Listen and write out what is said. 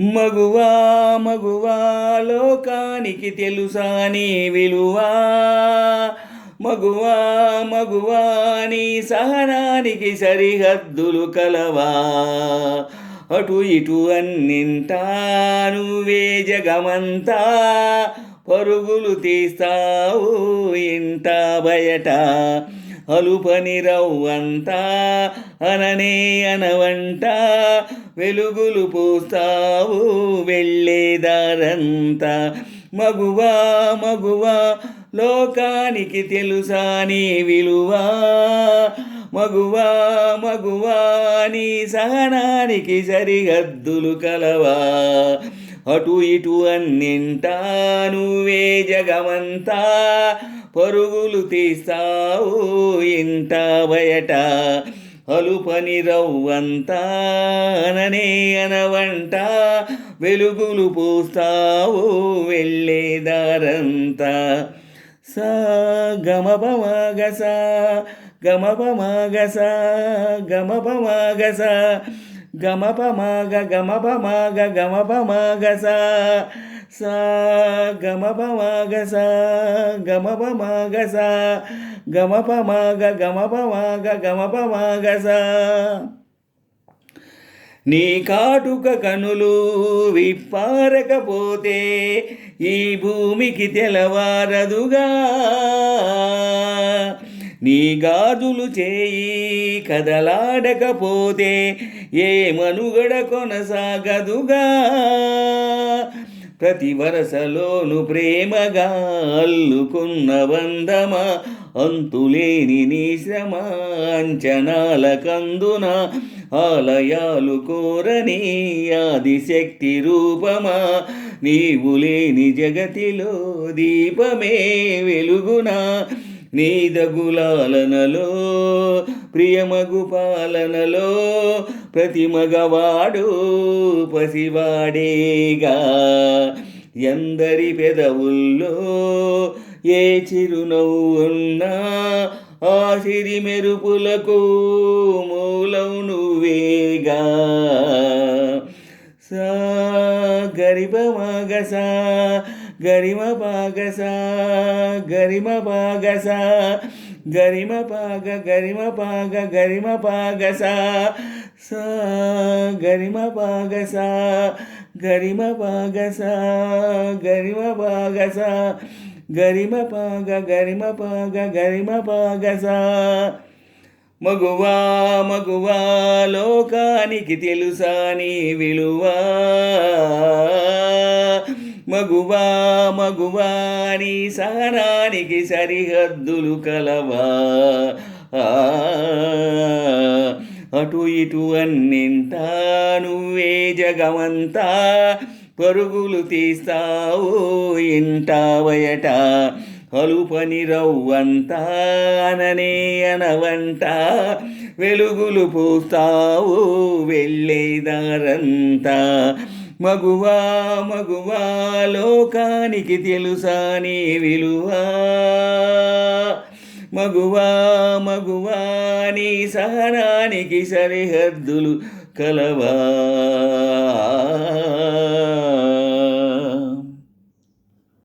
మగువా మగువా లోకానికి తెలుసా నీ విలువా. మగువా మగువా నీ సహనానికి సరిహద్దులు కలవా. అటు ఇటు అన్నింటా నువ్వే జగమంతా పరుగులు తీస్తావు ఇంట బయట. అలుపని రవ్వంతా అననే అనవంట వెలుగులు పూస్తావు వెళ్ళేదారంతా. మగువా మగువా లోకానికి తెలుసా నీ విలువా. మగువా మగువా నీ సహనానికి సరిహద్దులు కలవా. అటు ఇటు అన్నింటా నువ్వే జగమంతా పరుగులు తీస్తావు ఇంట బయట. అలుపని రవ్వంతా అననే అనవంట వెలుగులు పూస్తావు వెళ్ళేదారంతా. సా గమపమగస గమపమగస గమపమగస గమపమగ గమపమగ గమపమగస సా గమపమగస గమపమగస గమపమగ గమపమగ గమపమగస. నీ కాటుక కనులు విప్పారకపోతే ఈ భూమికి తెలవారదుగా. నీ గాజులు చేయి కదలాడకపోతే ఏ మనుగడ కొనసాగదుగా. ప్రతి వరసలోను ప్రేమగా అల్లుకున్న బంధమా అంతులేని నీ శ్రమ అంచనాల కందున ఆలయాలు కోరని ఆదిశక్తి రూపమా. నీవు లేని జగతిలో దీపమే వెలుగునా. నీ దగులాలనలో ప్రియమగు పాలనలో ప్రతి మగవాడు పసివాడేగా. ఎందరి పెదవుల్లో ఏ చిరునవ్వున్నా ఆ సిరి మెరుపులకు మూలం నువ్వేగా. సా గరిపమగస గరిమపగస గరిమపగస గరిమపగ గరిమపగ గరిమపగస సా గరిమపగస గరిమపగస గరిమపగస గరిమపగ గరిమపగ గరిమపగస. మగువా మగువా లోకానికి తెలుసా నీ విలువా. మగువా మగువా నీ సహనానికి సరిహద్దులు కలవా. అటు ఇటు అన్నింటా నువ్వే జగమంతా పరుగులు తీస్తావు ఇంట బయట. అలుపని రవ్వంతా అననే అనవంట వెలుగులు పూస్తావు వెళ్ళేదారంతా. మగువా మగువా లోకానికి తెలుసా నీ విలువా. మగువా మగువా నీ సహనానికి సరిహద్దులు కలవా.